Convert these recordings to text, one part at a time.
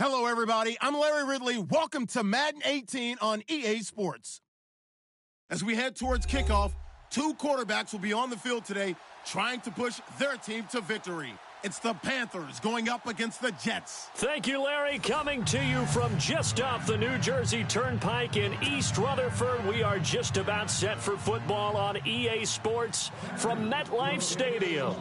Hello, everybody. I'm Larry Ridley. Welcome to Madden 18 on EA Sports. As we head towards kickoff, two quarterbacks will be on the field today trying to push their team to victory. It's the Panthers going up against the Jets. Thank you, Larry. Coming to you from just off the New Jersey Turnpike in East Rutherford, we are just about set for football on EA Sports from MetLife Stadium.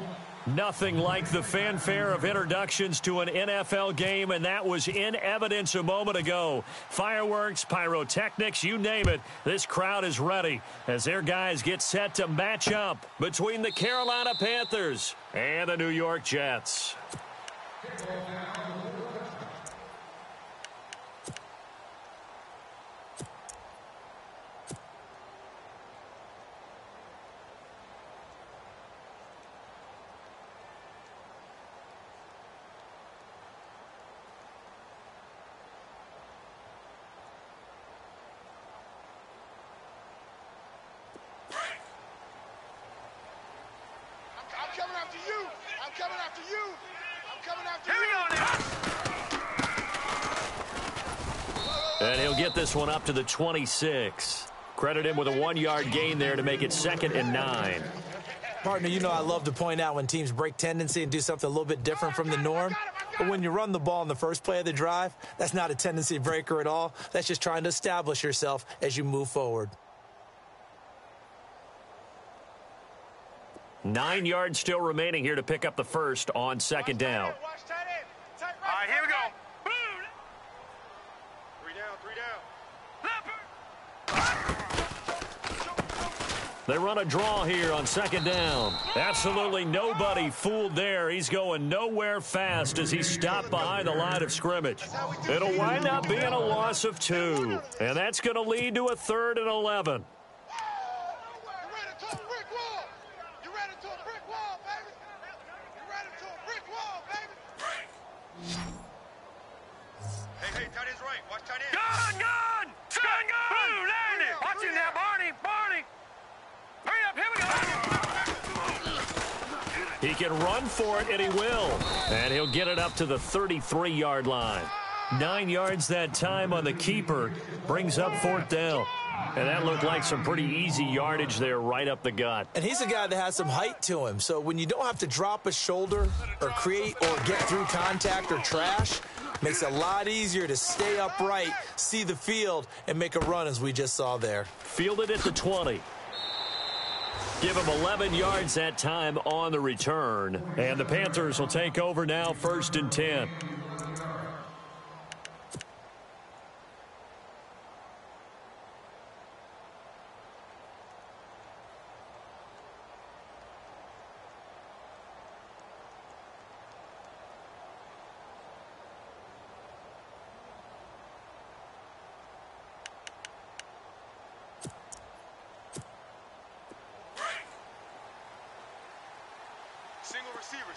Nothing like the fanfare of introductions to an NFL game, and that was in evidence a moment ago. Fireworks, pyrotechnics, you name it. This crowd is ready as their guys get set to match up between the Carolina Panthers and the New York Jets. And he'll get this one up to the 26. Credit him with a 1-yard gain there to make it 2nd and 9. Partner, you know I love to point out when teams break tendency and do something a little bit different from the norm. But when you run the ball in the first play of the drive, that's not a tendency breaker at all. That's just trying to establish yourself as you move forward. 9 yards still remaining here to pick up the first on 2nd down. All right, here we go. They run a draw here on 2nd down. Absolutely nobody fooled there. He's going nowhere fast as he stopped behind the line of scrimmage. It'll wind up being a loss of 2. And that's going to lead to a 3rd and 11. Hey, tight end's right. Watch tight end. Gun! Boom, land it. Watch it now, Barney. Hurry up, here we go. He can run for it, and he will. And he'll get it up to the 33-yard line. 9 yards that time on the keeper. Brings up 4th down. And that looked like some pretty easy yardage there right up the gut. And he's a guy that has some height to him. So when you don't have to drop a shoulder or create or get through contact or trash, makes it a lot easier to stay upright, see the field, and make a run as we just saw there. Fielded at the 20. Give him 11 yards that time on the return. And the Panthers will take over now, 1st and 10.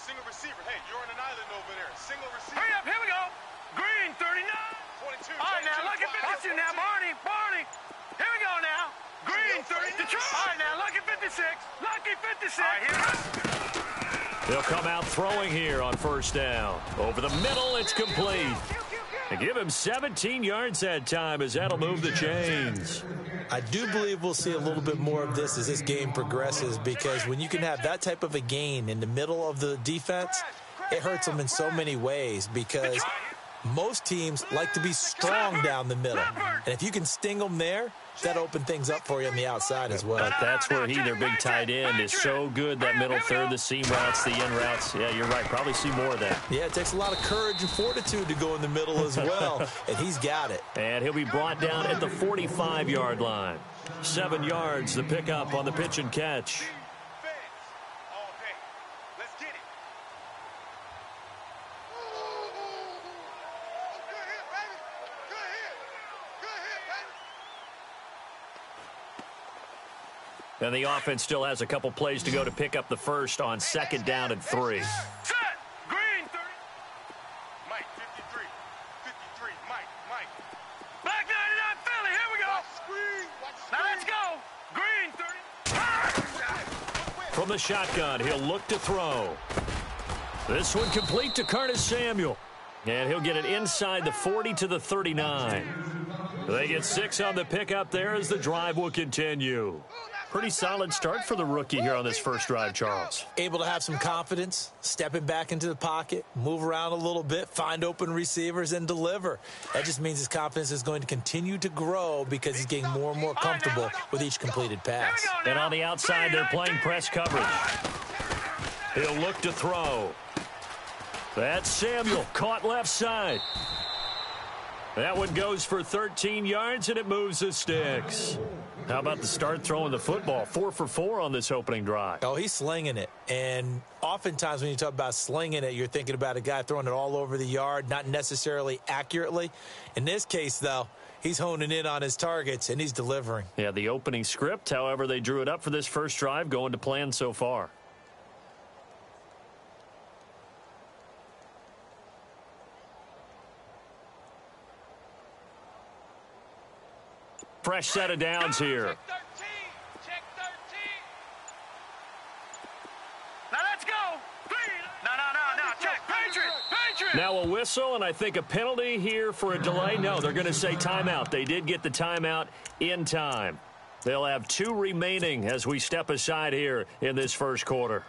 Single receiver. Hey, you're on an island over there. Single receiver. Hurry up, here we go. Green, 39. 22. All right, now, look at 56. Watch it now, Barney. Here we go now. Green, 30. Detroit. All right, now, look at 56. Lucky 56. All right, here we go. They'll come out throwing here on 1st down. Over the middle, it's complete. And give him 17 yards that time as that'll move the chains. I do believe we'll see a little bit more of this as this game progresses, because when you can have that type of a gain in the middle of the defense, it hurts them in so many ways, because most teams like to be strong down the middle. And if you can sting them there, that opens things up for you on the outside as well. But that's where their big tight end, is so good, that middle third, the seam routes, the in routes. Yeah, you're right. Probably see more of that. Yeah, it takes a lot of courage and fortitude to go in the middle as well, and he's got it. And he'll be brought down at the 45-yard line. 7 yards, the pickup on the pitch and catch. And the offense still has a couple plays to go to pick up the first on 2nd down and 3. Set! Green, 30. Mike, 53. 53. Mike. Black 99 Philly, here we go. Now let's go. Green, 30. From the shotgun, he'll look to throw. This one complete to Curtis Samuel. And he'll get it inside the 40 to the 39. They get 6 on the pickup there as the drive will continue. Pretty solid start for the rookie here on this first drive, Charles. Able to have some confidence, stepping back into the pocket, move around a little bit, find open receivers, and deliver. That just means his confidence is going to continue to grow because he's getting more and more comfortable with each completed pass. And on the outside, they're playing press coverage. He'll look to throw. That's Samuel, caught left side. That one goes for 13 yards, and it moves the sticks. How about the start throwing the football? 4 for 4 on this opening drive. Oh, he's slinging it. And oftentimes when you talk about slinging it, you're thinking about a guy throwing it all over the yard, not necessarily accurately. In this case, though, he's honing in on his targets, and he's delivering. Yeah, the opening script, however, they drew it up for this first drive, going to plan so far. Fresh set of downs here. Check 13. Check 13. Now let's go. No. Check. Patriot. Now a whistle, and I think a penalty here for a delay. No, they're going to say timeout. They did get the timeout in time. They'll have 2 remaining as we step aside here in this first quarter.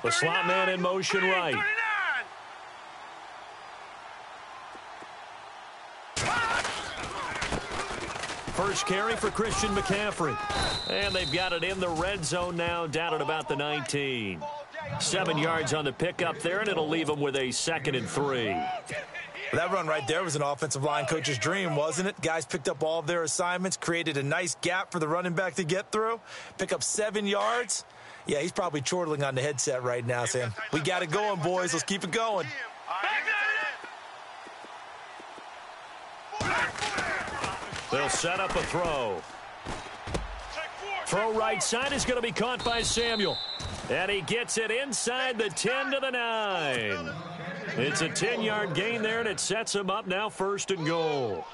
The slot man in motion right. First carry for Christian McCaffrey. And they've got it in the red zone now, down at about the 19. 7 yards on the pickup there, and it'll leave them with a 2nd and 3. That run right there was an offensive line coach's dream, wasn't it? Guys picked up all of their assignments, created a nice gap for the running back to get through, pick up 7 yards. Yeah, he's probably chortling on the headset right now saying, we got it going, boys. Let's keep it going. They'll set up a throw. Throw right side is going to be caught by Samuel. And he gets it inside the 10 to the 9. It's a 10-yard gain there, and it sets him up now 1st and goal.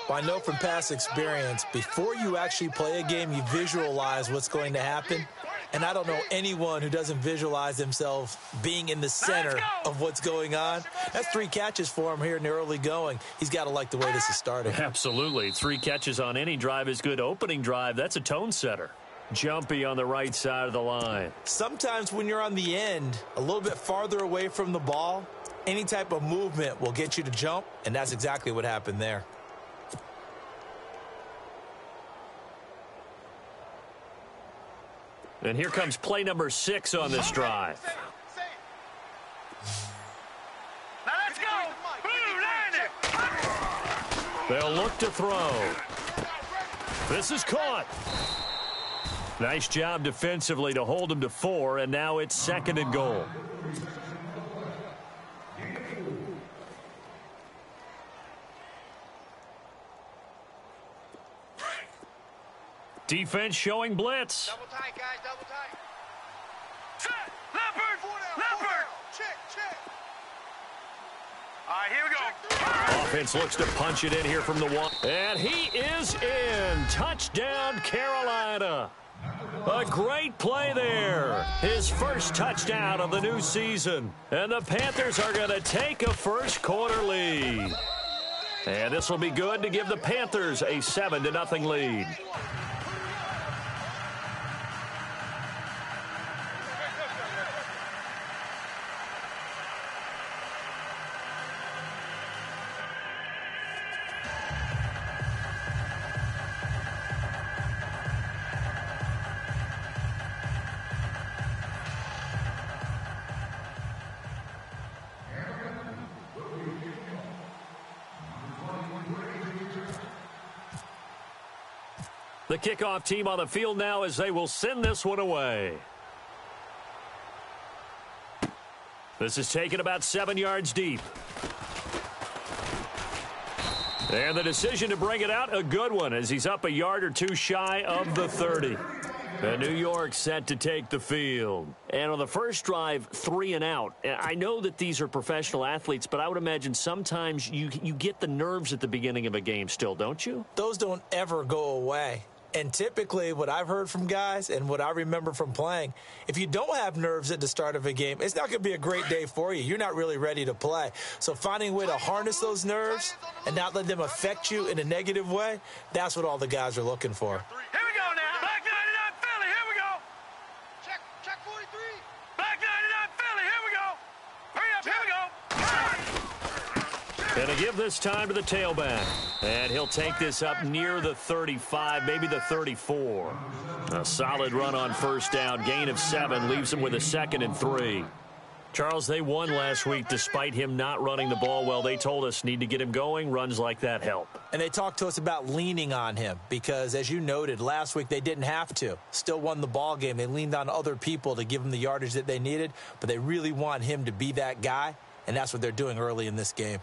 Well, I know from past experience, before you actually play a game, you visualize what's going to happen. And I don't know anyone who doesn't visualize themselves being in the center of what's going on. That's 3 catches for him here in the early going. He's got to like the way this is starting. Absolutely. 3 catches on any drive is good. Opening drive, that's a tone setter. Jumpy on the right side of the line. Sometimes when you're on the end, a little bit farther away from the ball, any type of movement will get you to jump, and that's exactly what happened there. And here comes play number 6 on this drive. Now let's go. They'll look to throw. This is caught. Nice job defensively to hold him to 4, and now it's 2nd and goal. Defense showing blitz. Double tight, guys. Double tight. Leopard. Check. All right, here we go. Offense looks to punch it in here from the 1. And he is in. Touchdown, Carolina. A great play there. His first touchdown of the new season. And the Panthers are going to take a first quarter lead. And this will be good to give the Panthers a 7-0 lead. The kickoff team on the field now as they will send this one away. This is taken about 7 yards deep. And the decision to bring it out, a good one, as he's up a yard or 2 shy of the 30. And New York set to take the field. And on the first drive, 3 and out. I know that these are professional athletes, but I would imagine sometimes you get the nerves at the beginning of a game still, don't you? Those don't ever go away. And typically what I've heard from guys and what I remember from playing, if you don't have nerves at the start of a game, it's not going to be a great day for you. You're not really ready to play. So finding a way to harness those nerves and not let them affect you in a negative way, that's what all the guys are looking for. Here we go now. Black 99 Philly. Here we go. Check 43. Black 99 Philly. Here we go. Hurry up. Here we go. Going to give this time to the tailback. And he'll take this up near the 35, maybe the 34. A solid run on first down. Gain of 7 leaves him with a 2nd and 3. Charles, they won last week despite him not running the ball well. They told us need to get him going. Runs like that help. And they talked to us about leaning on him because, as you noted, last week they didn't have to. Still won the ball game. They leaned on other people to give them the yardage that they needed, but they really want him to be that guy, and that's what they're doing early in this game.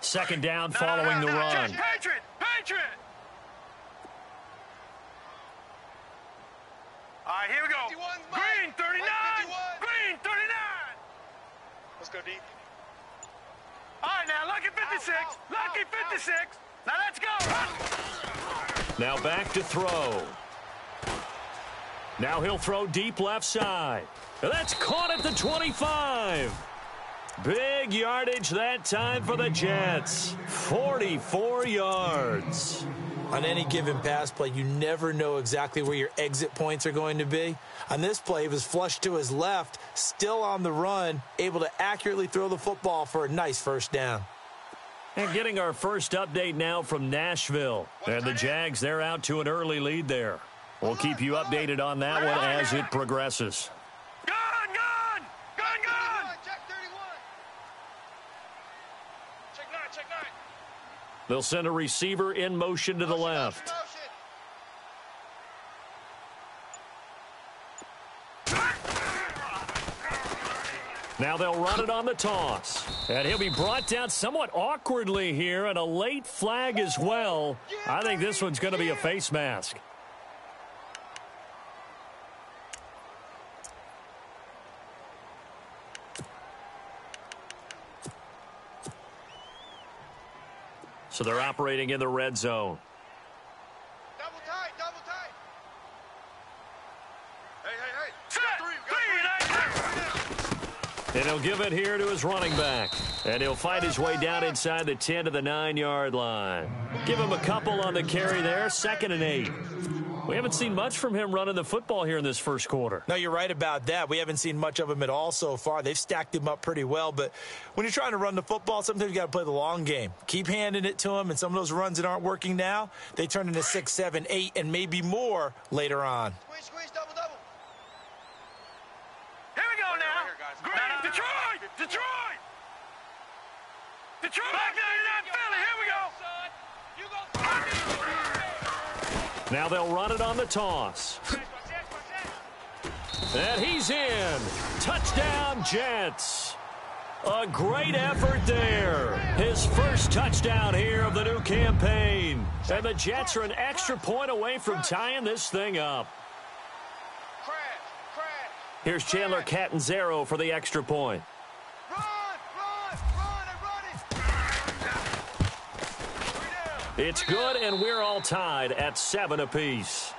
2nd down following the run. Patriot. All right, here we go. Green 39. Green 39. Let's go, D. All right, now, lucky 56. Lucky 56. Now, let's go. Now back to throw. Now he'll throw deep left side. That's caught at the 25. Big yardage that time for the Jets. 44 yards. On any given pass play, you never know exactly where your exit points are going to be. On this play, he was flushed to his left, still on the run, able to accurately throw the football for a nice first down. And getting our first update now from Nashville. And the Jags, they're out to an early lead there. We'll keep you updated on that one as it progresses. Gun! Check 31. Check 9. They'll send a receiver in motion to the left. Now they'll run it on the toss. And he'll be brought down somewhat awkwardly here, and a late flag as well. I think this one's going to be a face mask. So they're operating in the red zone. Double tight. And he'll give it here to his running back. And he'll fight his way down inside the 10 to the 9-yard line. Give him a couple on the carry there. 2nd and 8. We haven't seen much from him running the football here in this first quarter. No, you're right about that. We haven't seen much of him at all so far. They've stacked him up pretty well. But when you're trying to run the football, sometimes you got to play the long game. Keep handing it to him, and some of those runs that aren't working now, they turn into 6, 7, 8, and maybe more later on. Squeeze, double. Here we go now. Detroit. Back 99 Philly. Here we go. Now they'll run it on the toss. And he's in. Touchdown, Jets. A great effort there. His first touchdown here of the new campaign. And the Jets are an extra point away from tying this thing up. Here's Chandler Catanzaro for the extra point. Run it. It's good, and we're all tied at 7 apiece.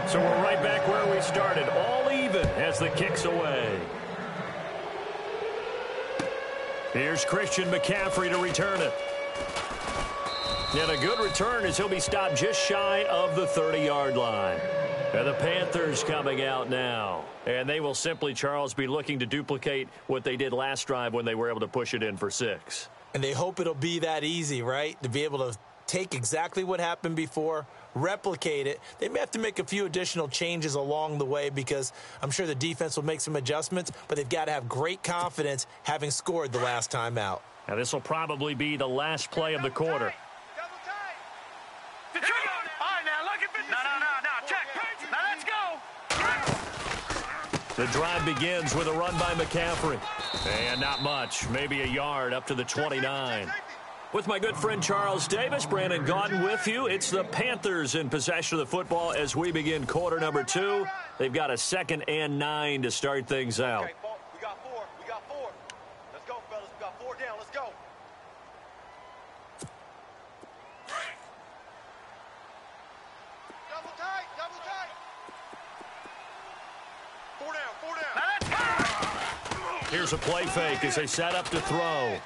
So we're right back where we started, all even as the kick's away. Here's Christian McCaffrey to return it. And a good return as he'll be stopped just shy of the 30-yard line. And the Panthers coming out now. And they will simply, Charles, be looking to duplicate what they did last drive when they were able to push it in for 6. And they hope it'll be that easy, right? To be able to take exactly what happened before, replicate it. They may have to make a few additional changes along the way because I'm sure the defense will make some adjustments, but they've got to have great confidence having scored the last time out. Now this will probably be the last play of the quarter. The drive begins with a run by McCaffrey. And not much, maybe a yard up to the 29. With my good friend Charles Davis, Brandon Gaudin with you. It's the Panthers in possession of the football as we begin quarter number 2. They've got a 2nd and 9 to start things out. Okay, we got 4. We got 4. Let's go, fellas. We got 4 down. Let's go. Double tight. Double tight. 4 down. 4 down. Here's a play fake as they set up to throw.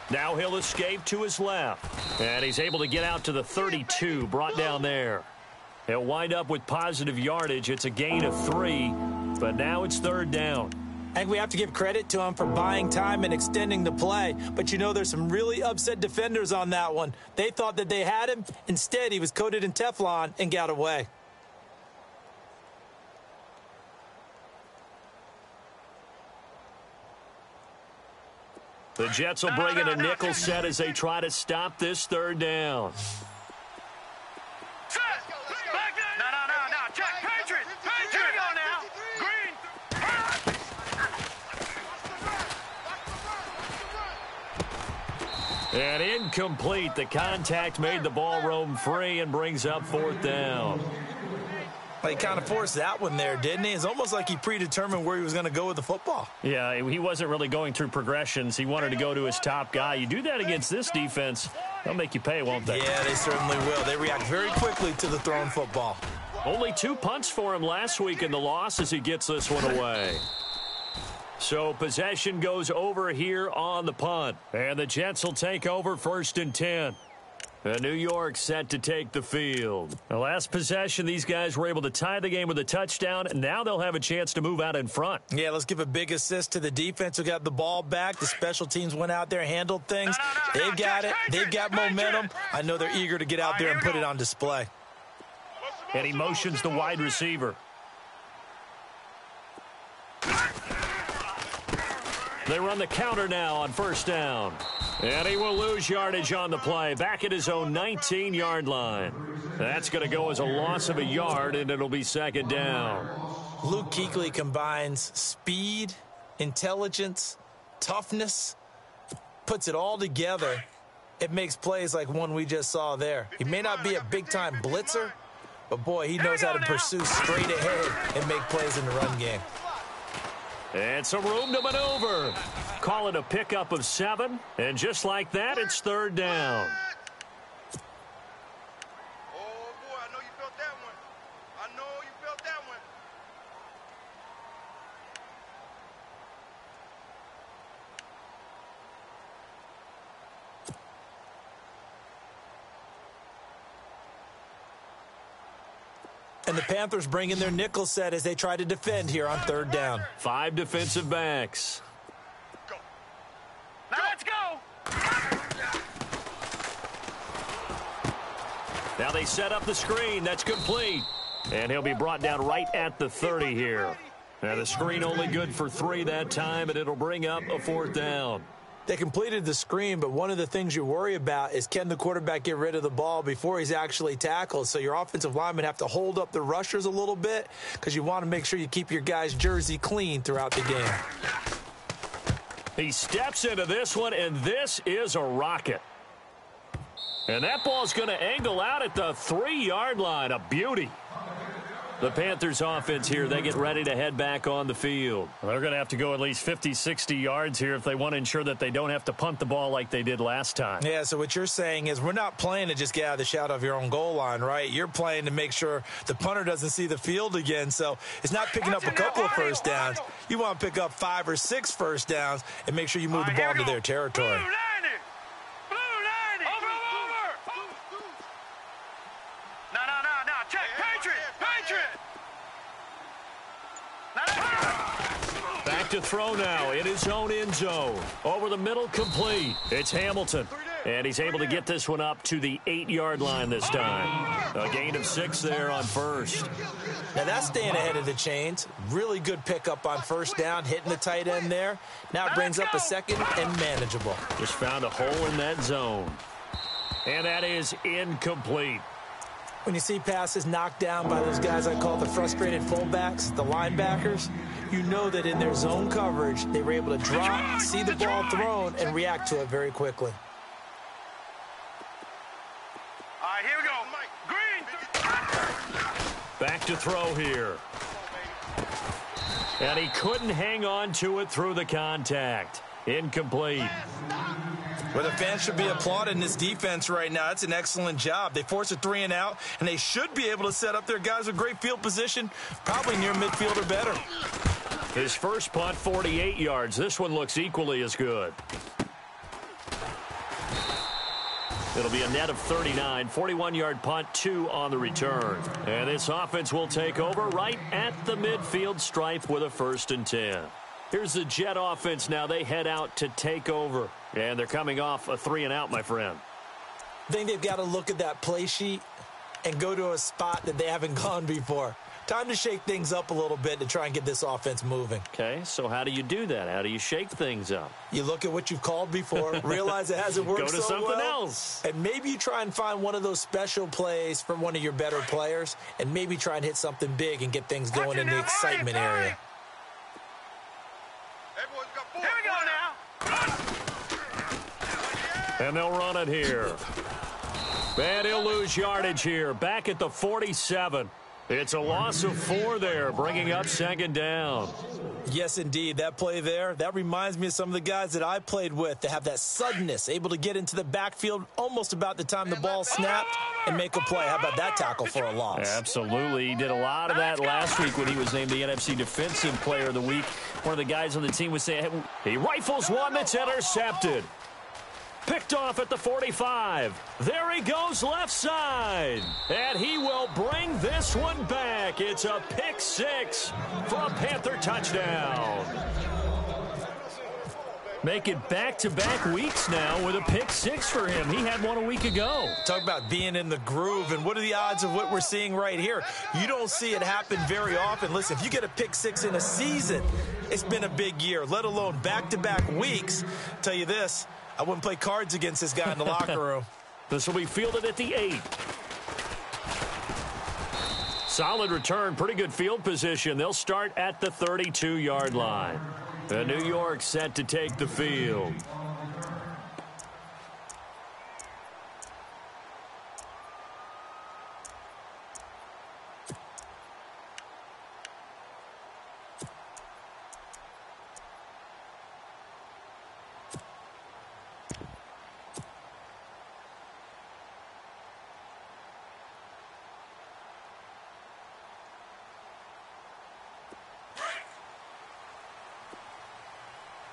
Now he'll escape to his left. And he's able to get out to the 32, brought down there. He'll wind up with positive yardage. It's a gain of 3, but now it's 3rd down. I think we have to give credit to him for buying time and extending the play. But, you know, there's some really upset defenders on that one. They thought that they had him. Instead, he was coated in Teflon and got away. The Jets will bring in a nickel set as they try to stop this 3rd down. No. Check. Patriots. Here we go now. Green. And incomplete. The contact made the ball roam free and brings up 4th down. Well, he kind of forced that one there, didn't he? It's almost like he predetermined where he was going to go with the football. Yeah, he wasn't really going through progressions. He wanted to go to his top guy. You do that against this defense, they'll make you pay, won't they? Yeah, they certainly will. They react very quickly to the thrown football. Only 2 punts for him last week in the loss as he gets this one away. So possession goes over here on the punt. And the Jets will take over 1st and 10. New York set to take the field. The last possession, these guys were able to tie the game with a touchdown. And now they'll have a chance to move out in front. Yeah, let's give a big assist to the defense who got the ball back. The special teams went out there, handled things. They've got it. They've got momentum. I know they're eager to get out there and put it on display. And he motions the wide receiver. They run the counter now on 1st down. And he will lose yardage on the play. Back at his own 19-yard line. That's going to go as a loss of a yard, and it'll be 2nd down. Luke Kuechly combines speed, intelligence, toughness, puts it all together. It makes plays like one we just saw there. He may not be a big-time blitzer, but, boy, he knows how to pursue straight ahead and make plays in the run game. And some room to maneuver. Call it a pickup of 7. And just like that, it's 3rd down. Oh, boy, I know you felt that one. I know you felt that one. And the Panthers bring in their nickel set as they try to defend here on 3rd down. 5 defensive backs. Go. Now let's go. Now they set up the screen. That's complete. And he'll be brought down right at the 30 here. Now the screen only good for 3 that time, and it'll bring up a 4th down. They completed the screen, but one of the things you worry about is can the quarterback get rid of the ball before he's actually tackled? So your offensive linemen have to hold up the rushers a little bit because you want to make sure you keep your guy's jersey clean throughout the game. He steps into this one, and this is a rocket. And that ball's going to angle out at the 3-yard line. A beauty. The Panthers offense here, they get ready to head back on the field. They're going to have to go at least 50, 60 yards here if they want to ensure that they don't have to punt the ball like they did last time. Yeah, so what you're saying is we're not playing to just get out of the shadow of your own goal line, right? You're playing to make sure the punter doesn't see the field again. So it's not picking up a couple of 1st downs. You want to pick up 5 or 6 1st downs and make sure you move the ball into their territory. Check. Patriot. Back to throw now in his own end zone. Over the middle, complete. It's Hamilton. And he's able to get this one up to the 8-yard line this time. A gain of 6 there on 1st. Now that's staying ahead of the chains. Really good pickup on 1st down, hitting the tight end there. Now it brings up a 2nd and manageable. Just found a hole in that zone. And that is incomplete. When you see passes knocked down by those guys I call the frustrated fullbacks, the linebackers, you know that in their zone coverage, they were able to drop, see the ball thrown, and react to it very quickly. All right, here we go. Green. Back to throw here. And he couldn't hang on to it through the contact. Incomplete. Well, the fans should be applauding this defense right now. That's an excellent job. They forced a 3 and out, and they should be able to set up their guys with great field position, probably near midfield or better. His first punt, 48 yards. This one looks equally as good. It'll be a net of 39, 41-yard punt, 2 on the return. And this offense will take over right at the midfield stripe with a 1st and 10. Here's the Jet offense now. They head out to take over. And they're coming off a 3 and out, my friend. I think they've got to look at that play sheet and go to a spot that they haven't gone before. Time to shake things up a little bit to try and get this offense moving. Okay, so how do you do that? How do you shake things up? You look at what you've called before, realize it hasn't worked Go to so something well, else. and maybe you try and find one of those special plays from one of your better players, and maybe try and hit something big and get things going in the excitement area. Here we go now. And they'll run it here. And he'll lose yardage here. Back at the 47. It's a loss of 4 there, bringing up 2nd down. Yes, indeed. That play there, that reminds me of some of the guys that I played with that have that suddenness, able to get into the backfield almost about the time the ball snapped and make a play. How about that tackle for a loss? Absolutely. He did a lot of that last week when he was named the NFC Defensive Player of the Week. One of the guys on the team was saying, he rifles one that's intercepted. Picked off at the 45. There he goes left side. And he will bring this one back. It's a pick 6 for a Panther touchdown. Make it back-to-back weeks now with a pick 6 for him. He had one a week ago. Talk about being in the groove, and what are the odds of what we're seeing right here? You don't see it happen very often. Listen, if you get a pick 6 in a season, it's been a big year, let alone back-to-back weeks. Tell you this, I wouldn't play cards against this guy in the locker room. This will be fielded at the 8. Solid return, pretty good field position. They'll start at the 32-yard line. And New York set to take the field.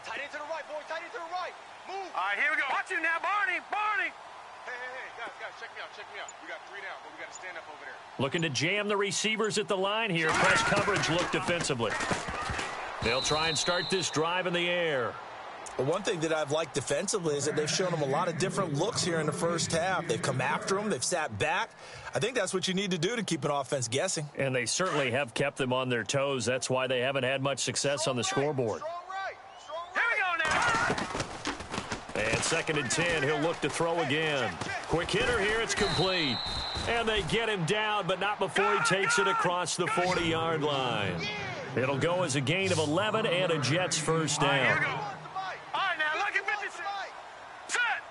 Tight end to the right, boy. Tight end to the right. Move. All right, here we go. Watch you now, Barney. Barney. Hey, guys, check me out. We got 3 down, but we got to stand up over there. Looking to jam the receivers at the line here. Press coverage look defensively. They'll try and start this drive in the air. Well, one thing that I've liked defensively is that they've shown them a lot of different looks here in the first half. They've come after them. They've sat back. I think that's what you need to do to keep an offense guessing. And they certainly have kept them on their toes. That's why they haven't had much success on the scoreboard. Here we go now. And 2nd and 10, he'll look to throw again. Quick hitter here, it's complete. And they get him down, but not before he takes it across the 40-yard line. It'll go as a gain of 11 and a Jets first down. Here we go. All right, now, look at 56. Set.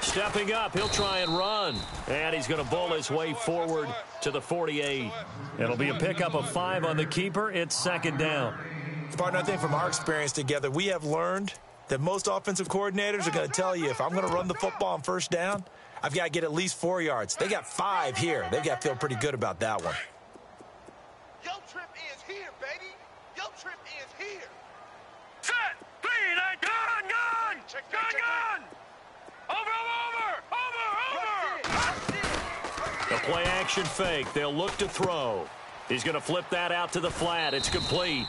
Stepping up, he'll try and run. And he's going to bowl his way forward to the 48. It'll be a pickup of 5 on the keeper. It's 2nd down. Partner, I think from our experience together, we have learned that most offensive coordinators are going to tell you, if I'm going to run the football on first down, I've got to get at least 4 yards. They got 5 here. They've got to feel pretty good about that one. Your trip is here, baby. Your trip is here. Set. 3, 9, gun. Check, gun. Over. The play action fake. They'll look to throw. He's going to flip that out to the flat. It's complete.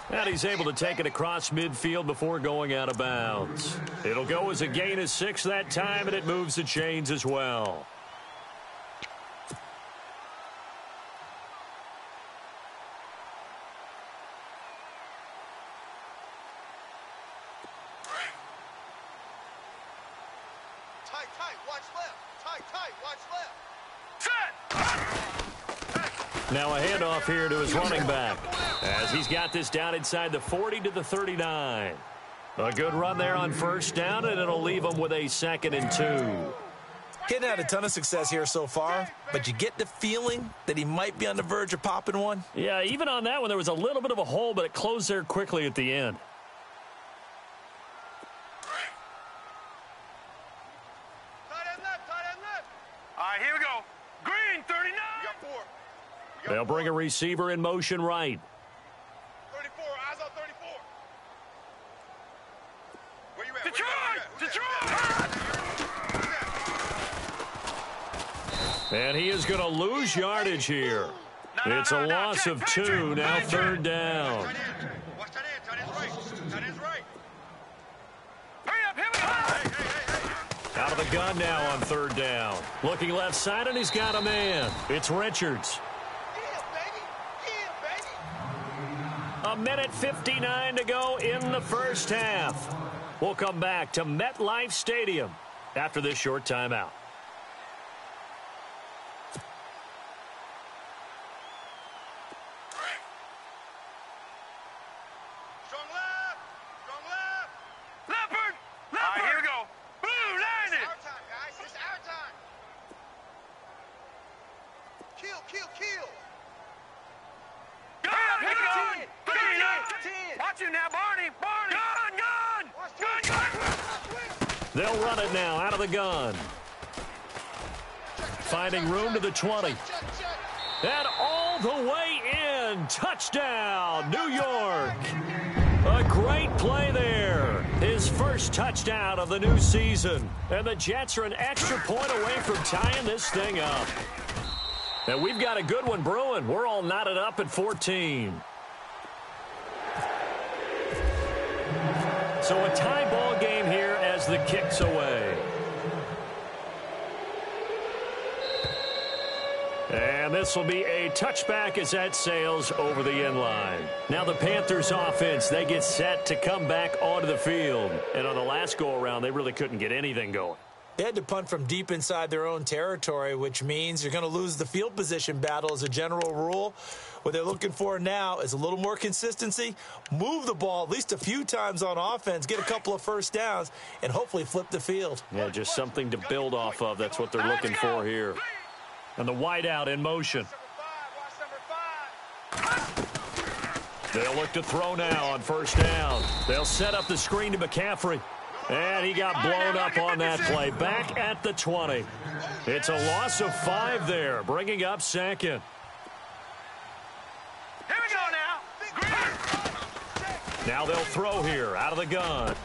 And he's able to take it across midfield before going out of bounds. It'll go as a gain of 6 that time, and it moves the chains as well. Tight. Tight, watch left. Tight, watch left. Set. Now a handoff here to his running back as he's got this down inside the 40 to the 39. A good run there on first down, and it'll leave him with a 2nd and 2. Hadn't had a ton of success here so far, but you get the feeling that he might be on the verge of popping one. Yeah, even on that one, there was a little bit of a hole, but it closed there quickly at the end. Tight end left. All right, here we go. Green, 39. We got 4. They'll bring a receiver in motion right. 34, eyes on 34. Where you at? Detroit! And he is going to lose yardage here. It's a loss of 2, now 3rd down. Watch that end, tight end's right. Tight end's right. Hurry up, here we go! Out of the gun now on 3rd down. Looking left side, and he's got a man. It's Richards. A minute 59 to go in the first half. We'll come back to MetLife Stadium after this short timeout. Strong left! Leopard! All right, here we go. Blue, landed! It's our time, guys. It's our time. Kill! Watch you now, Barney! Gun! They'll run it now out of the gun. Finding room to the 20. And all the way in. Touchdown, New York. A great play there. His first touchdown of the new season. And the Jets are an extra point away from tying this thing up. And we've got a good one brewing. We're all knotted up at 14. So a tie ball game here as the kick's away. And this will be a touchback as that sails over the end line. Now the Panthers offense, they get set to come back onto the field. And on the last go-around, they really couldn't get anything going. They had to punt from deep inside their own territory, which means you're going to lose the field position battle as a general rule. What they're looking for now is a little more consistency, move the ball at least a few times on offense, get a couple of first downs, and hopefully flip the field. Yeah, just something to build off of. That's what they're looking for here. And the wideout in motion. They'll look to throw now on first down. They'll set up the screen to McCaffrey. And he got blown up on that play. Back at the 20. It's a loss of 5 there, bringing up 2nd. Here we go now. Now they'll throw here out of the gun.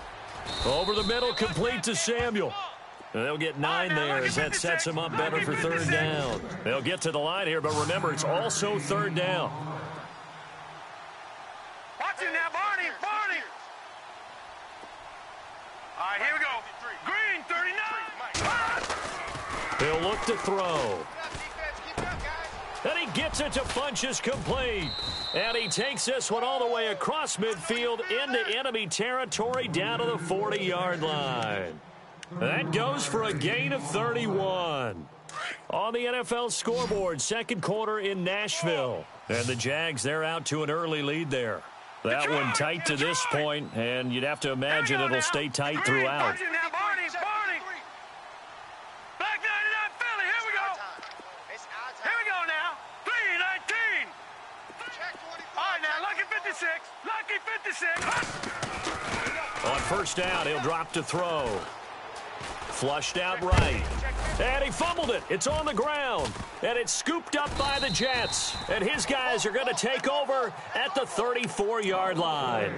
Over the middle, complete to Samuel. And they'll get 9 there as that sets him up better for 3rd down. They'll get to the line here, but remember, it's also 3rd down. Watch it now, Barney. All right, here we go. Green, 39. He'll look to throw. And he gets it to Funchess complete. And he takes this one all the way across midfield into enemy territory down to the 40-yard line. That goes for a gain of 31. On the NFL scoreboard, 2nd quarter in Nashville. And the Jags, they're out to an early lead there. That one tight to this point, and you'd have to imagine it'll stay tight throughout. Watch it now, Barney. Black 99 Philly, here we go. Here we go now. 319. All right, now, lucky 56. On first down, he'll drop to throw. Flushed out right. And he fumbled it. It's on the ground. And it's scooped up by the Jets. And his guys are going to take over at the 34-yard line.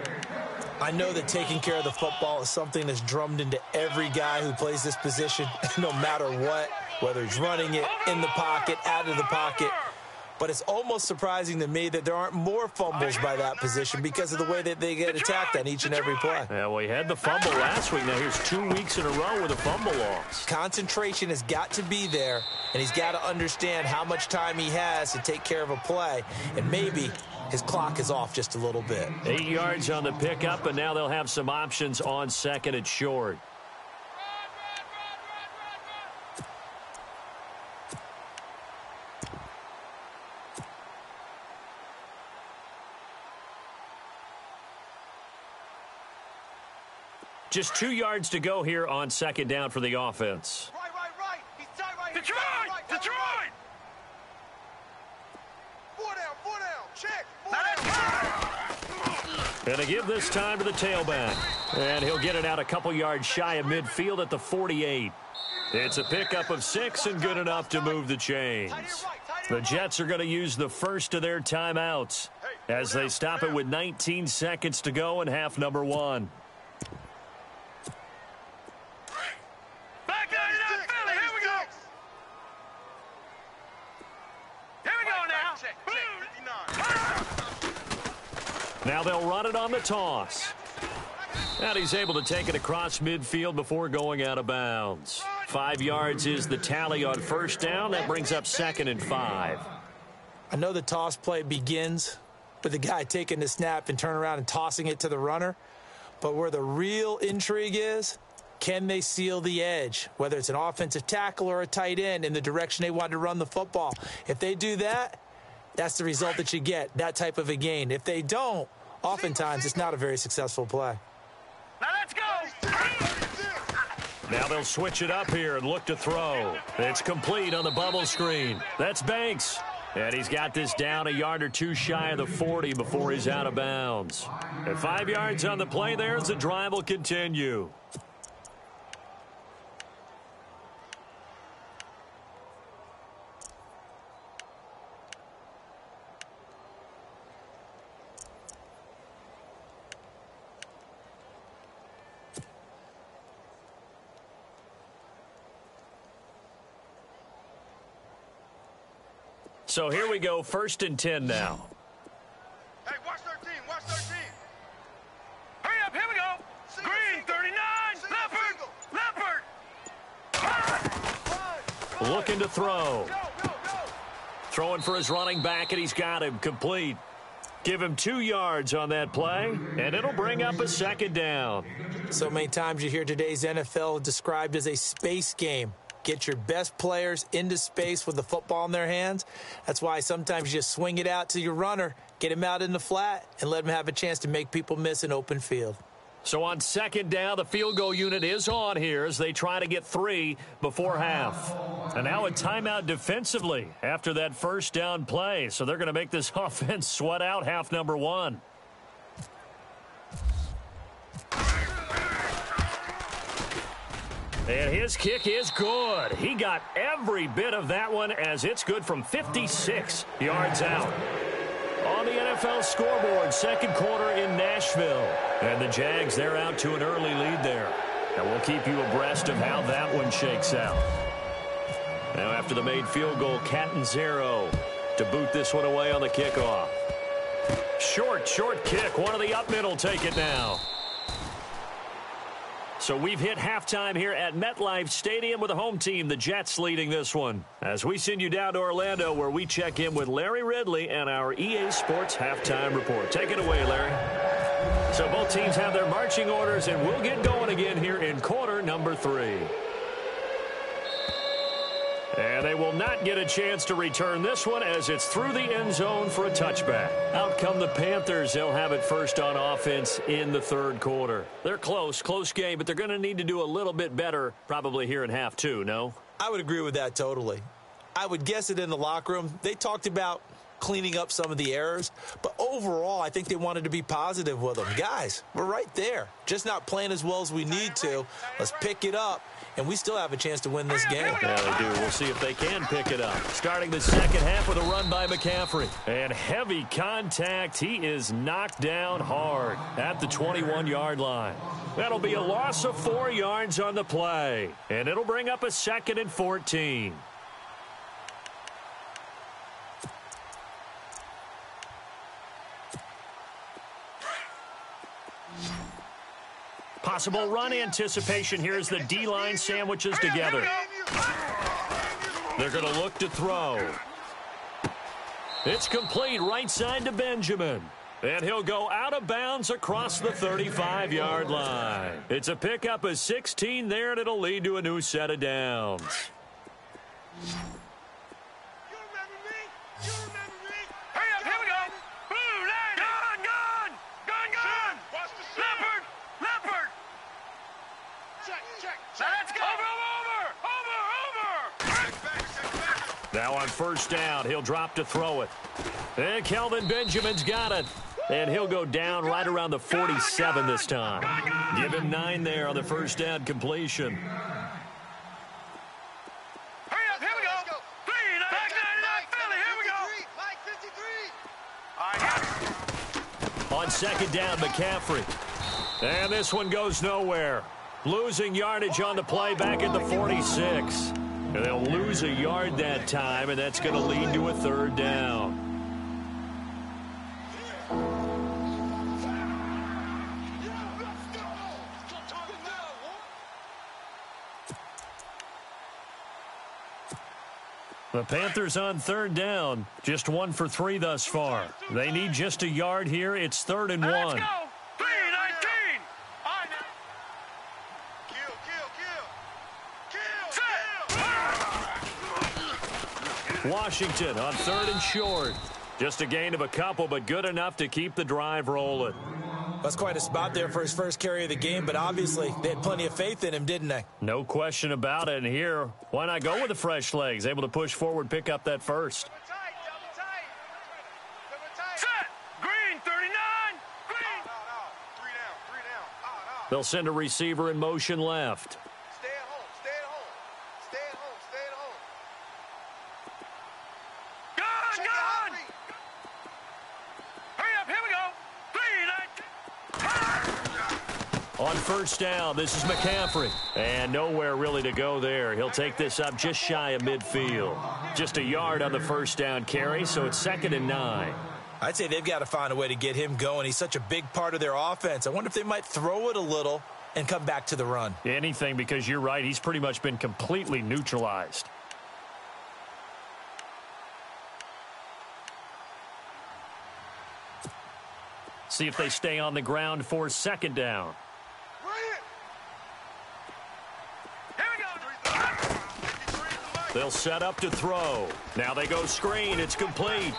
I know that taking care of the football is something that's drummed into every guy who plays this position, no matter what, whether he's running it, in the pocket, out of the pocket. But it's almost surprising to me that there aren't more fumbles by that position because of the way that they get attacked on each and every play. Yeah, well, he had the fumble last week. Now here's 2 weeks in a row with a fumble loss. Concentration has got to be there, and he's got to understand how much time he has to take care of a play. And maybe his clock is off just a little bit. 8 yards on the pickup, and now they'll have some options on 2nd and short. Just 2 yards to go here on second down for the offense. Right. He's tight right here. Detroit! Four down. Check. And they give this time to the tailback. And he'll get it out a couple yards shy of midfield at the 48. It's a pickup of 6 and good enough to move the chains. The Jets are going to use the first of their timeouts as they stop it with 19 seconds to go in half number 1. Back down to Philly. Here we go. Here we go now. Now they'll run it on the toss. And he's able to take it across midfield before going out of bounds. 5 yards is the tally on first down. That brings up 2nd and 5. I know the toss play begins with the guy taking the snap and turn around and tossing it to the runner. But where the real intrigue is, can they seal the edge, whether it's an offensive tackle or a tight end, in the direction they want to run the football? If they do that, that's the result that you get, that type of a gain. If they don't, oftentimes it's not a very successful play. Now let's go. Now they'll switch it up here and look to throw. It's complete on the bubble screen. That's Banks. And he's got this down a yard or 2 shy of the 40 before he's out of bounds. At 5 yards on the play there as the drive will continue. So here we go, 1st and 10 now. Hey, watch 13. Hurry up, here we go. Green, 39. Leopard. Looking to throw. Throwing for his running back, and he's got him complete. Give him 2 yards on that play, and it'll bring up a 2nd down. So many times you hear today's NFL described as a space game. Get your best players into space with the football in their hands. That's why sometimes you just swing it out to your runner, get him out in the flat, and let him have a chance to make people miss an open field. So on 2nd down, the field goal unit is on here as they try to get 3 before half. And now a timeout defensively after that 1st down play. So they're going to make this offense sweat out half number 1. And his kick is good. He got every bit of that one as it's good from 56 yards out. On the NFL scoreboard, 2nd quarter in Nashville. And the Jags, they're out to an early lead there. And we'll keep you abreast of how that one shakes out. Now after the made field goal, Catanzaro to boot this one away on the kickoff. Short kick. One of the up middle take it now. So we've hit halftime here at MetLife Stadium with the home team, the Jets, leading this one. As we send you down to Orlando, where we check in with Larry Ridley and our EA Sports halftime report. Take it away, Larry. So both teams have their marching orders, and we'll get going again here in quarter number 3. And they will not get a chance to return this one as it's through the end zone for a touchback. Out come the Panthers. They'll have it first on offense in the 3rd quarter. They're close game, but they're going to need to do a little bit better probably here in half 2, no? I would agree with that totally. I would guess it in the locker room. They talked about cleaning up some of the errors, but overall, I think they wanted to be positive with them. Guys, we're right there. Just not playing as well as we need to. Let's pick it up, and we still have a chance to win this game. Yeah, they do. We'll see if they can pick it up. Starting the 2nd half with a run by McCaffrey. And heavy contact. He is knocked down hard at the 21-yard line. That'll be a loss of 4 yards on the play. And it'll bring up a 2nd and 14. Possible run anticipation here as the D-line sandwiches together. They're going to look to throw. It's complete right side to Benjamin. And he'll go out of bounds across the 35-yard line. It's a pickup of 16 there, and it'll lead to a new set of downs. Now on first down, he'll drop to throw it. And Kelvin Benjamin's got it. And he'll go down right around the 47 this time. Give him 9 there on the first down completion. Hurry up, here we go. 3, 99 Philly, here we go. On second down, McCaffrey. And this one goes nowhere. Losing yardage on the play back at the 46. And they'll lose a yard that time, and that's going to lead to a third down. The Panthers on third down, just 1 for 3 thus far. They need just a yard here. It's 3rd and 1. Let's go. 3-19. Washington on 3rd and short. Just a gain of a couple, but good enough to keep the drive rolling. That's quite a spot there for his first carry of the game, but obviously they had plenty of faith in him, didn't they? No question about it. And here, why not go with the fresh legs? Able to push forward, pick up that first. Set. Green, 39. Green. They'll send a receiver in motion left. Stay at home. Gun. Hurry up, here we go. 3-19. On first down, this is McCaffrey. And nowhere really to go there. He'll take this up just shy of midfield. Just a yard on the first down carry, so it's 2nd and 9. I'd say they've got to find a way to get him going. He's such a big part of their offense. I wonder if they might throw it a little and come back to the run. Anything, because you're right. He's pretty much been completely neutralized. See if they stay on the ground for 2nd down. They'll set up to throw. Now they go screen. It's complete.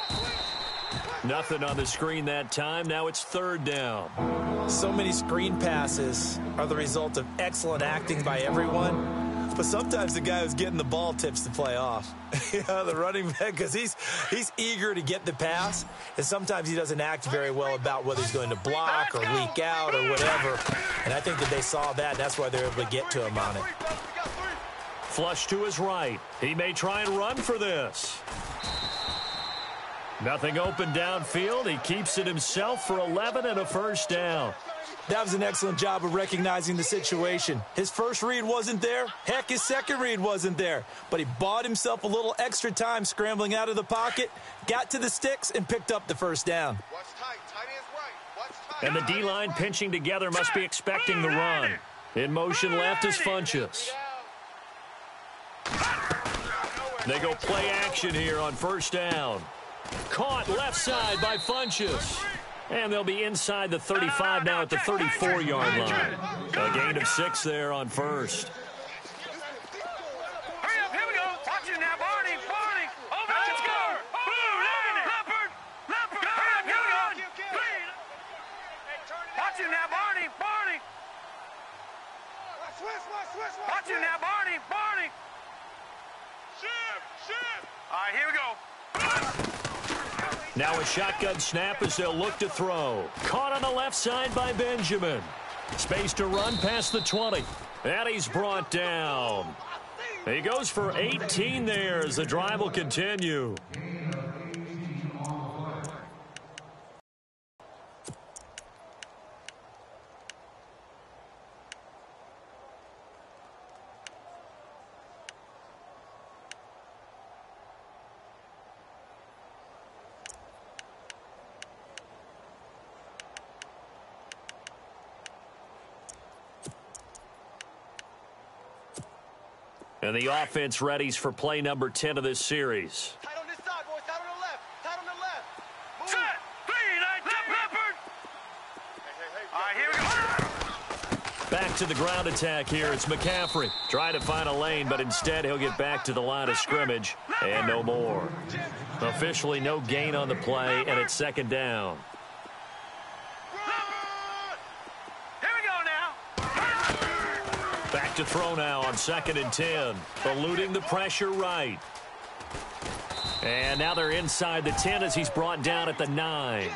Nothing on the screen that time. Now it's 3rd down. So many screen passes are the result of excellent acting by everyone. But sometimes the guy who's getting the ball tips the play off. The running back, because he's eager to get the pass. And sometimes he doesn't act very well about whether he's going to block or leak out or whatever. And I think that they saw that. That's why they're able to get to him on it. Flush to his right. He may try and run for this. Nothing open downfield. He keeps it himself for 11 and a first down. That was an excellent job of recognizing the situation. His first read wasn't there. Heck, his second read wasn't there. But he bought himself a little extra time scrambling out of the pocket, got to the sticks, and picked up the first down. And the D-line pinching together must be expecting the run. In motion left is Funchess. They go play action here on first down. Caught left side by Funchess. And they'll be inside the 35 now at the 34-yard line. A gain of 6 there on first. Hurry up, here we go. Watch it now, Barney. Over to score. Leopard. Hurry up, here we go. Watch it now, Barney. Watch it now, Barney. Shift. All right, here we go. Now a shotgun snap as they'll look to throw. Caught on the left side by Benjamin. Space to run past the 20. And he's brought down. He goes for 18 there as the drive will continue. And the offense readies for play number 10 of this series. Tight on this side, boys. Tight on the left. Move. Set. 3-9, Leopard. All right, here we go. Back to the ground attack here. It's McCaffrey. Trying to find a lane, but instead he'll get back to the line of scrimmage. And no more. Officially no gain on the play, and it's 2nd down. Back to throw now on 2nd and 10. Eluding the pressure right. And now they're inside the 10 as he's brought down at the 9.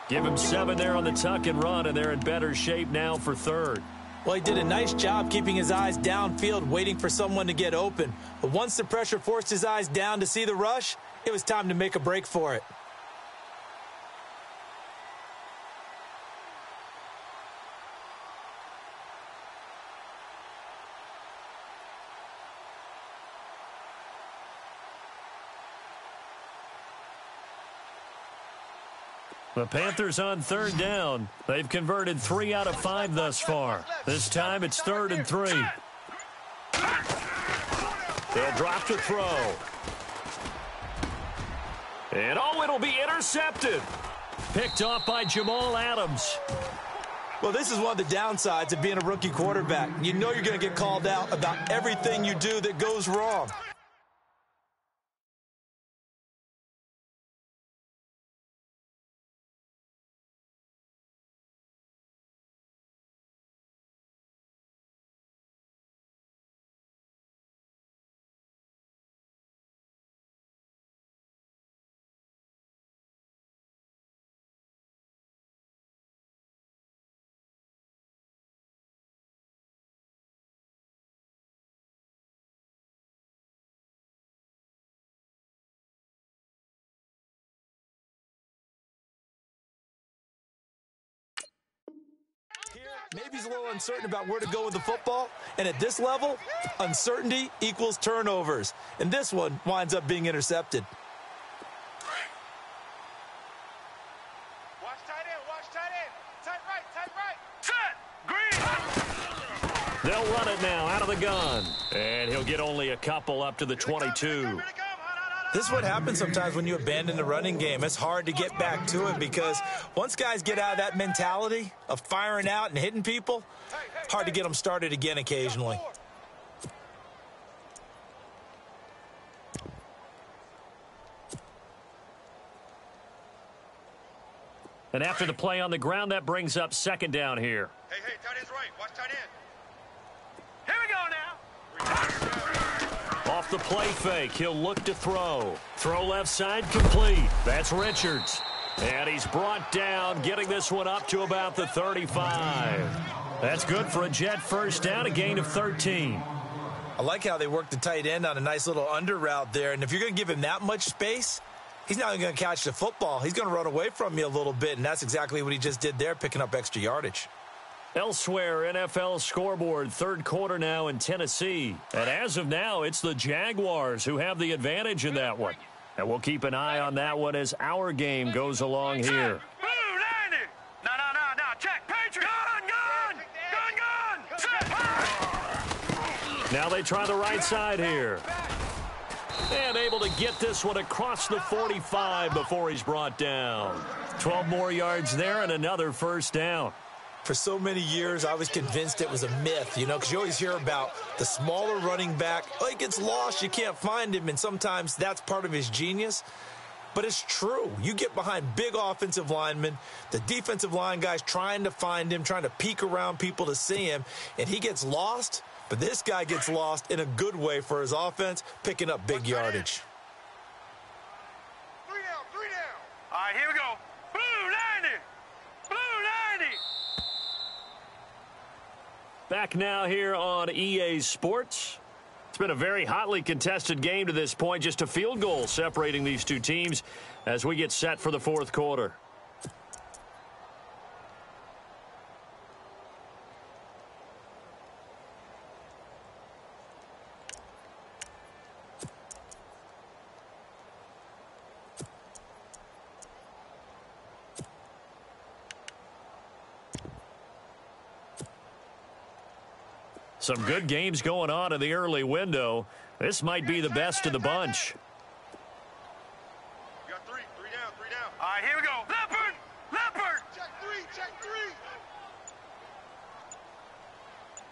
Give him 7 there on the tuck and run, and they're in better shape now for third. Well, he did a nice job keeping his eyes downfield, waiting for someone to get open. But once the pressure forced his eyes down to see the rush, it was time to make a break for it. The Panthers on third down. They've converted 3 out of 5 thus far. This time it's 3rd and 3. They'll drop to throw. And it'll be intercepted. Picked off by Jamal Adams. Well, this is one of the downsides of being a rookie quarterback. You know you're going to get called out about everything you do that goes wrong. Maybe he's a little uncertain about where to go with the football. And at this level, uncertainty equals turnovers. And this one winds up being intercepted. Watch tight end, watch tight end. Tight right. Set, green. They'll run it now out of the gun. And he'll get only a couple up to the 22. This is what happens sometimes when you abandon the running game. It's hard to get back to it because once guys get out of that mentality of firing out and hitting people, hard to get them started again occasionally. And after the play on the ground, that brings up 2nd down here. Hey, tight end's right. Watch tight end. Here we go now. Off the play fake, he'll look to throw. Throw left side complete. That's Richards. And he's brought down, getting this one up to about the 35. That's good for a Jet first down, a gain of 13. I like how they work the tight end on a nice little under route there. And if you're going to give him that much space, he's not going to catch the football. He's going to run away from you a little bit, and that's exactly what he just did there, picking up extra yardage. Elsewhere, NFL scoreboard, 3rd quarter now in Tennessee. And as of now, it's the Jaguars who have the advantage in that one. And we'll keep an eye on that one as our game goes along here. Blue, 90. No. Check. Patriot. Gun. Set. Now they try the right side here. And able to get this one across the 45 before he's brought down. 12 more yards there and another first down. For so many years, I was convinced it was a myth, because you always hear about the smaller running back. Oh, he gets lost, you can't find him, and sometimes that's part of his genius. But it's true. You get behind big offensive linemen, the defensive line guys trying to find him, trying to peek around people to see him, and he gets lost. But this guy gets lost in a good way for his offense, picking up big yardage. 3 down. All right, here we go. Blue, 90. Back now here on EA Sports. It's been a very hotly contested game to this point. Just a field goal separating these two teams as we get set for the 4th quarter. Some good games going on in the early window. This might be the best of the bunch. We got 3 down. All right, here we go. Leopard. Check 3.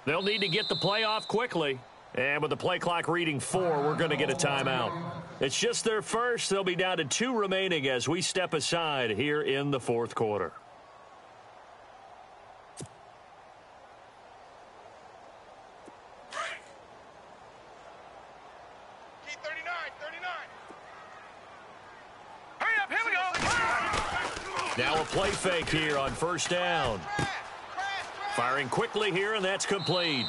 They'll need to get the play off quickly. And with the play clock reading 4, we're going to get a timeout. It's just their first. They'll be down to 2 remaining as we step aside here in the 4th quarter. Keep 39, 39. Hurry up, here we go. Now a play fake here on first down. Firing quickly here, and that's complete.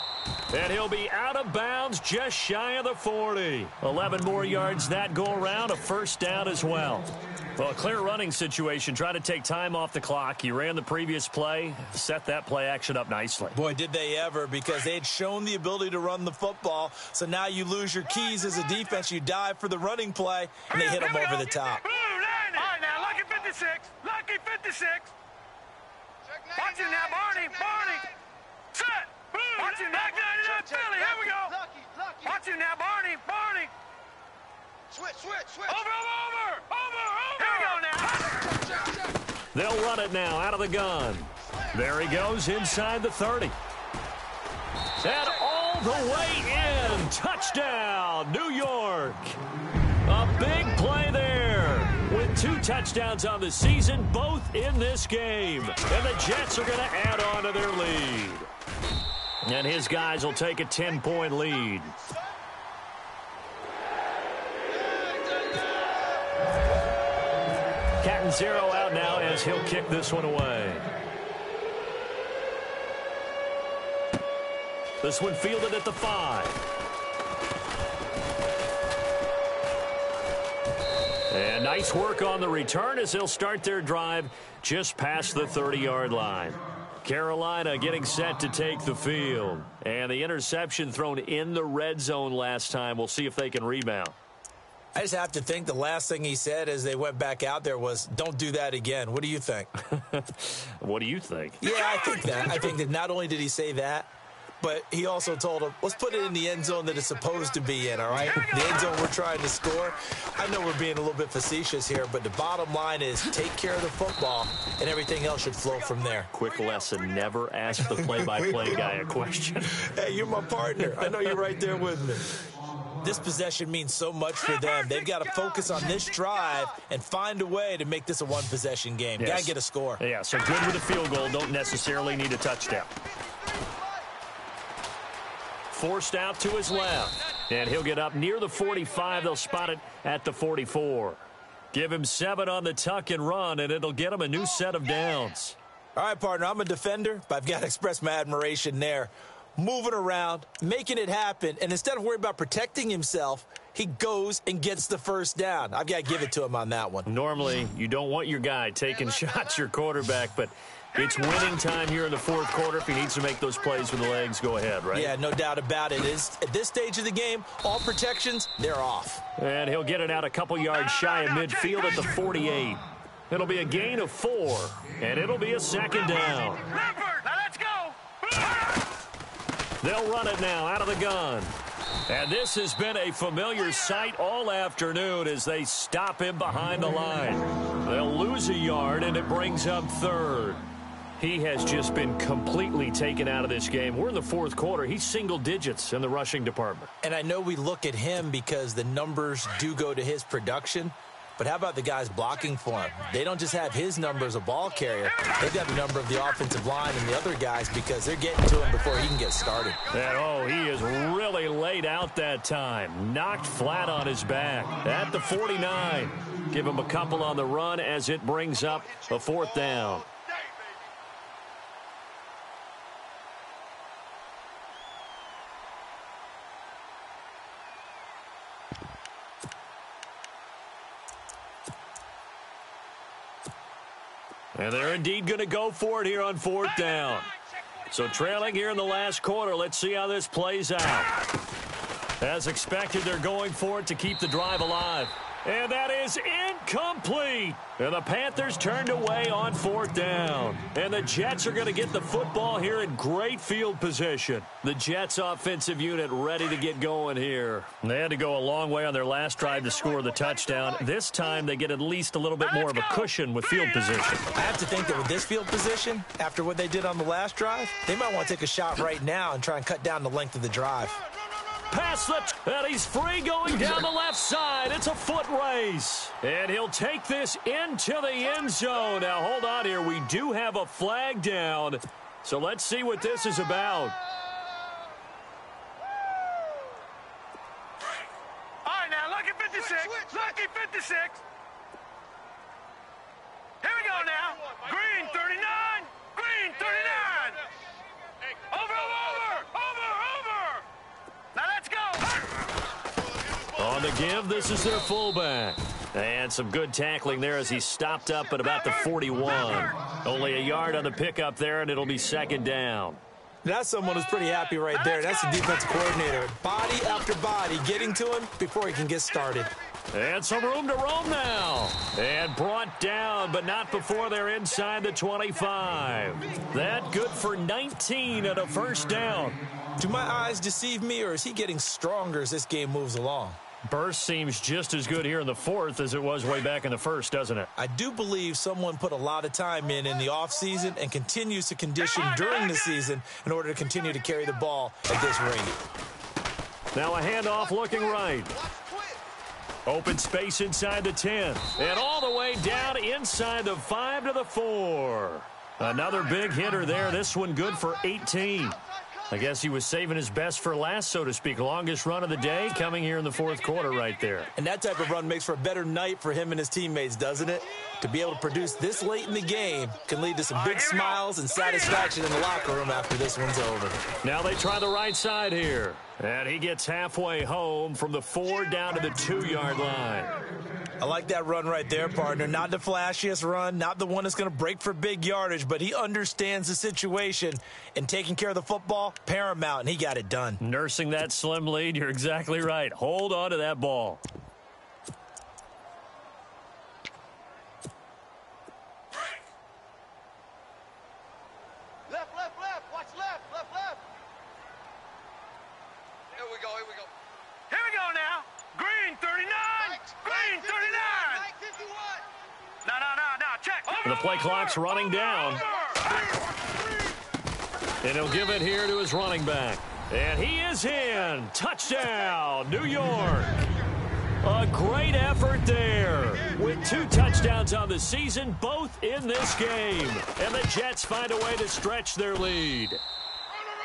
And he'll be out of bounds just shy of the 40. 11 more yards that go around, a first down as well. Well, a clear running situation. Try to take time off the clock. He ran the previous play, set that play action up nicely. Boy, did they ever, because they had shown the ability to run the football. So now you lose your keys as a defense. You dive for the running play, and they hit them over the top. All right, now, lucky 56. Lucky 56. Watch it now, Barney. Set. Watch it now, 99 Philly. Here we go. Watch it now, Barney. Switch. Over. Here we go now. They'll run it now out of the gun. There he goes inside the 30. And all the way in. Touchdown, New York. A big play there. With 2 touchdowns on the season, both in this game. And the Jets are going to add on to their lead. And his guys will take a 10-point lead. Cat and zero out now as he'll kick this one away. This one fielded at the 5. And nice work on the return as they'll start their drive just past the 30-yard line. Carolina getting set to take the field. And the interception thrown in the red zone last time. We'll see if they can rebound. I just have to think the last thing he said as they went back out there was, don't do that again. What do you think? What do you think? Yeah, I think that. I think that not only did he say that, but he also told him, let's put it in the end zone that it's supposed to be in, all right? The end zone we're trying to score. I know we're being a little bit facetious here, but the bottom line is take care of the football, and everything else should flow from there. Quick lesson, never ask the play-by-play guy a question. Hey, you're my partner. I know you're right there with me. This possession means so much for them. They've got to focus on this drive and find a way to make this a one-possession game. Yes. Got to get a score. Yeah, so good with a field goal. Don't necessarily need a touchdown. Forced out to his left. And he'll get up near the 45. They'll spot it at the 44. Give him 7 on the tuck and run, and it'll get him a new set of downs. All right, partner, I'm a defender, but I've got to express my admiration there. Moving around, making it happen, and instead of worrying about protecting himself, he goes and gets the first down. I've got to give it to him on that one. Normally, you don't want your guy taking shots, your quarterback, but it's winning time here in the fourth quarter. If he needs to make those plays with the legs, go ahead, right? Yeah, no doubt about it. At this stage of the game, all protections, they're off. And he'll get it out a couple yards shy of midfield at the 48. It'll be a gain of 4, and it'll be a second down. Now let's go. They'll run it now out of the gun. And this has been a familiar sight all afternoon as they stop him behind the line. They'll lose a yard, and it brings up 3rd. He has just been completely taken out of this game. We're in the fourth quarter. He's single digits in the rushing department. And I know we look at him because the numbers do go to his production. But how about the guys blocking for him? They don't just have his number as a ball carrier. They've got the number of the offensive line and the other guys because they're getting to him before he can get started. And, he is really laid out that time. Knocked flat on his back at the 49. Give him a couple on the run as it brings up a 4th down. And they're indeed going to go for it here on 4th down. So trailing here in the last quarter, let's see how this plays out. As expected, they're going for it to keep the drive alive. And that is incomplete. And the Panthers turned away on 4th down. And the Jets are going to get the football here in great field position. The Jets offensive unit ready to get going here. They had to go a long way on their last drive to score the touchdown. This time they get at least a little bit more of a cushion with field position. I have to think that with this field position, after what they did on the last drive, they might want to take a shot right now and try and cut down the length of the drive. Pass and he's free going down the left side. It's a foot race. And he'll take this into the end zone. Now, hold on here. We do have a flag down. So let's see what this is about. All right, now 56. Lucky 56. Here we go now. Green 39. Green 39. Over. Now let's go. On the give, this is their fullback. And some good tackling there as he stopped up at about the 41. Only a yard on the pickup there, and it'll be second down. That's someone who's pretty happy right there. That's the defensive coordinator. Body after body getting to him before he can get started. And some room to roam now. And brought down, but not before they're inside the 25. That good for 19 and a first down. Do my eyes deceive me, or is he getting stronger as this game moves along? Burst seems just as good here in the fourth as it was way back in the first, doesn't it? I do believe someone put a lot of time in the offseason and continues to condition during the season in order to continue to carry the ball at this rate. Now a handoff looking right. Open space inside the 10. And all the way down inside the 5 to the 4. Another big hitter there. This one good for 18. I guess he was saving his best for last, so to speak. Longest run of the day coming here in the fourth quarter right there. And that type of run makes for a better night for him and his teammates, doesn't it? To be able to produce this late in the game can lead to some big smiles and satisfaction in the locker room after this one's over. Now they try the right side here. And he gets halfway home from the 4 down to the 2-yard line. I like that run right there, partner. Not the flashiest run, not the one that's going to break for big yardage, but he understands the situation, and taking care of the football, paramount, and he got it done. Nursing that slim lead, you're exactly right. Hold on to that ball. Left. Watch left. Here we go. Here we go now. Green 39. Green 39. No. Check. The play clock's running down. And he'll give it here to his running back. And he is in. Touchdown, New York. A great effort there. With 2 touchdowns on the season, both in this game. And the Jets find a way to stretch their lead.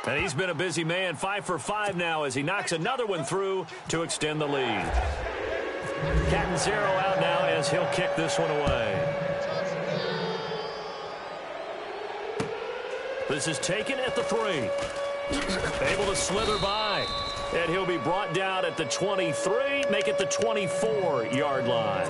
And he's been a busy man, 5 for 5 now as he knocks another one through to extend the lead. Catanzaro out now as he'll kick this one away. This is taken at the 3. Able to slither by. And he'll be brought down at the 23, make it the 24-yard line.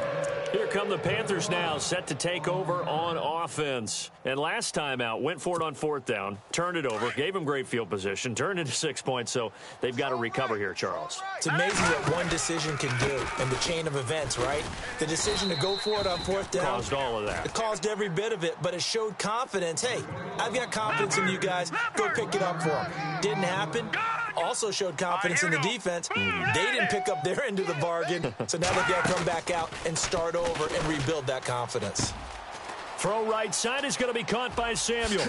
Here come the Panthers now, set to take over on offense. And last time out, went for it on 4th down, turned it over, gave him great field position, turned into 6 points, so they've got to recover here, Charles. It's amazing what one decision can do in the chain of events, right? The decision to go for it on 4th down. Caused all of that. It caused every bit of it, but it showed confidence. Hey, I've got confidence in you guys. Go pick it up for them. Didn't happen. Also showed confidence in the defense. They didn't pick up their end of the bargain, so now they've got to come back out and start over and rebuild that confidence. Throw right side is going to be caught by Samuel.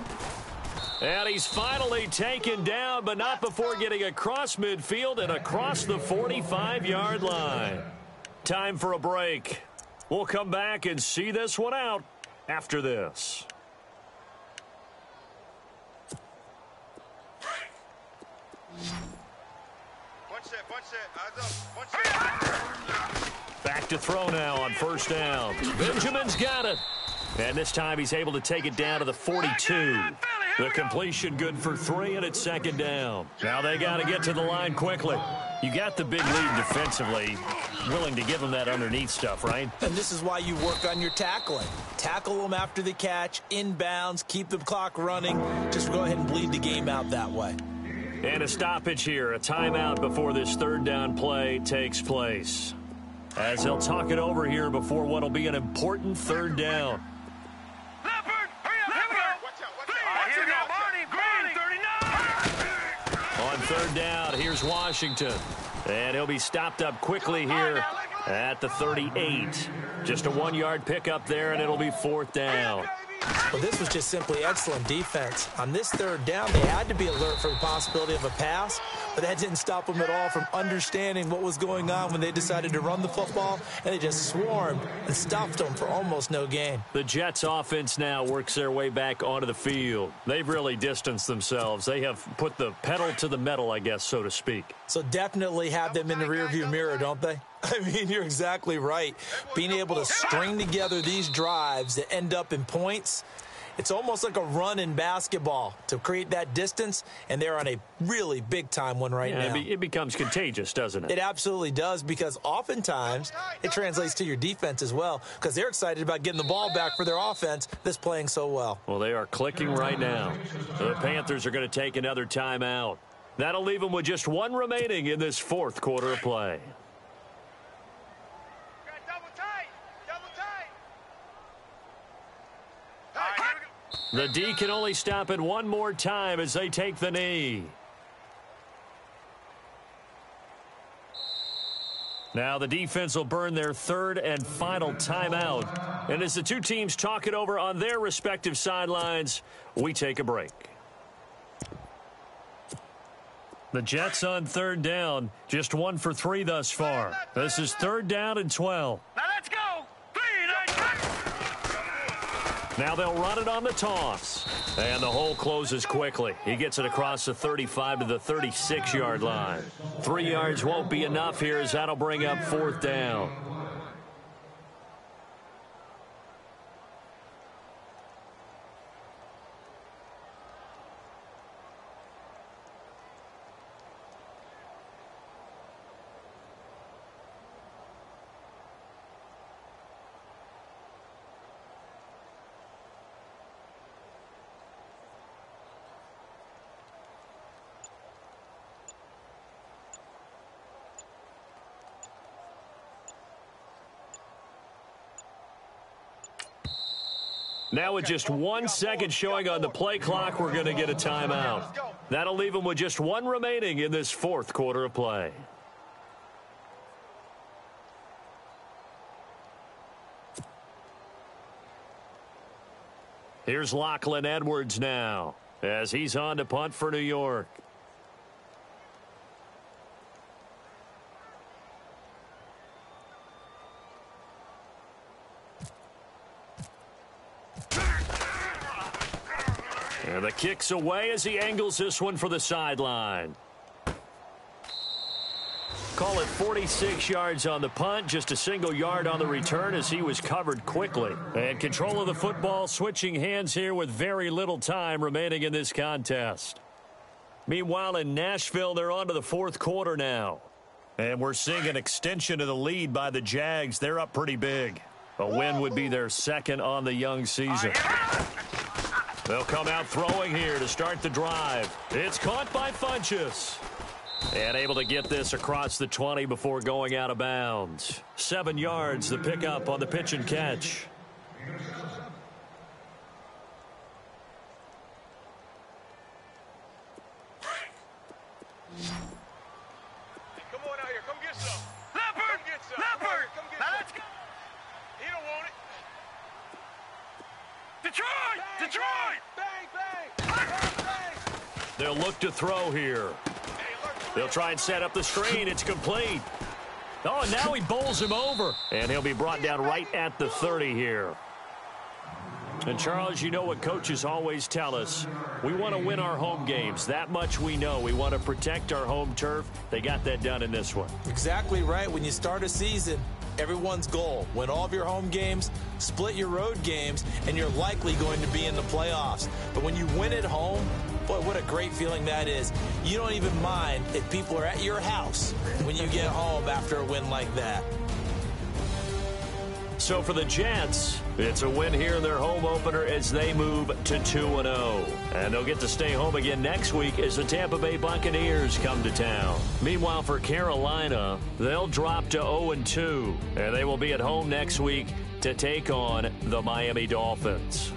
And he's finally taken down, but not before getting across midfield and across the 45-yard line. Time for a break. We'll come back and see this one out after this. One set. Eyes up. One set. Back to throw now on 1st down. Benjamin's got it. And this time he's able to take it down to the 42. The completion good for 3, and it's 2nd down. Now they got to get to the line quickly. You got the big lead defensively. Willing to give them that underneath stuff, right? And this is why you work on your tackling. Tackle them after the catch, inbounds, keep the clock running. Just go ahead and bleed the game out that way. And a stoppage here, a timeout before this 3rd down play takes place. As they'll talk it over here before what will be an important 3rd down. Leopard, hurry up, here we go. Watch out, Barney. Green 39. On 3rd down, here's Washington. And he'll be stopped up quickly here at the 38. Just a 1-yard pickup there, and it'll be 4th down. Well, this was just simply excellent defense. On this 3rd down, they had to be alert for the possibility of a pass, but that didn't stop them at all from understanding what was going on when they decided to run the football, and they just swarmed and stuffed them for almost no gain. The Jets offense now works their way back onto the field. They've really distanced themselves. They have put the pedal to the metal, I guess, so to speak. So definitely have them in the rearview mirror, don't they? I mean, you're exactly right. Being able to string together these drives that end up in points, it's almost like a run in basketball to create that distance, and they're on a really big-time one right now. It becomes contagious, doesn't it? It absolutely does, because oftentimes it translates to your defense as well, because they're excited about getting the ball back for their offense that's playing so well. Well, they are clicking right now. The Panthers are going to take another timeout. That'll leave them with just one remaining in this fourth quarter of play. The D can only stop it one more time as they take the knee. Now the defense will burn their third and final timeout. And as the two teams talk it over on their respective sidelines, we take a break. The Jets on third down, just 1 for 3 thus far. This is 3rd down and 12. Now let's go. 3, 9, Now they'll run it on the toss. And the hole closes quickly. He gets it across the 35 to the 36-yard line. 3 yards won't be enough here as that'll bring up 4th down. Now with just 1 second showing on the play clock, we're going to get a timeout. That'll leave them with just 1 remaining in this fourth quarter of play. Here's Lachlan Edwards now as he's on to punt for New York. And the kick's away as he angles this one for the sideline. Call it 46 yards on the punt, just a single yard on the return as he was covered quickly. And control of the football switching hands here with very little time remaining in this contest. Meanwhile, in Nashville, they're on to the fourth quarter now. And we're seeing an extension of the lead by the Jags. They're up pretty big. A win would be their second on the young season. They'll come out throwing here to start the drive. It's caught by Funchess. And able to get this across the 20 before going out of bounds. 7 yards, the pickup on the pitch and catch. Come on out here. Come get some. Leopard! Leopard! Now let's go. He don't want it. Detroit! Bang, Detroit! Bang, bang, bang, bang. They'll look to throw here. They'll try and set up the screen. It's complete. Oh, and now he bowls him over. And he'll be brought down right at the 30 here. And, Charles, you know what coaches always tell us. We want to win our home games. That much we know. We want to protect our home turf. They got that done in this one. Exactly right. When you start a season, everyone's goal, win all of your home games, split your road games, and you're likely going to be in the playoffs. But when you win at home, boy, what a great feeling that is. You don't even mind if people are at your house when you get home after a win like that. So for the Jets, it's a win here in their home opener as they move to 2-0. And they'll get to stay home again next week as the Tampa Bay Buccaneers come to town. Meanwhile, for Carolina, they'll drop to 0-2. And they will be at home next week to take on the Miami Dolphins.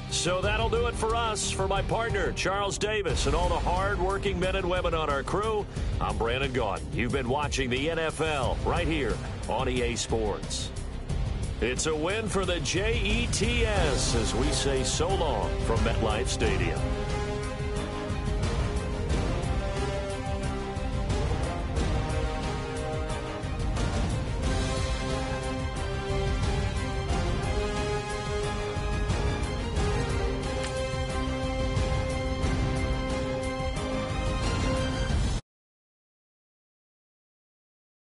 So that'll do it for us. For my partner, Charles Davis, and all the hard-working men and women on our crew, I'm Brandon Gaudin. You've been watching the NFL right here on EA Sports. It's a win for the Jets as we say so long from MetLife Stadium.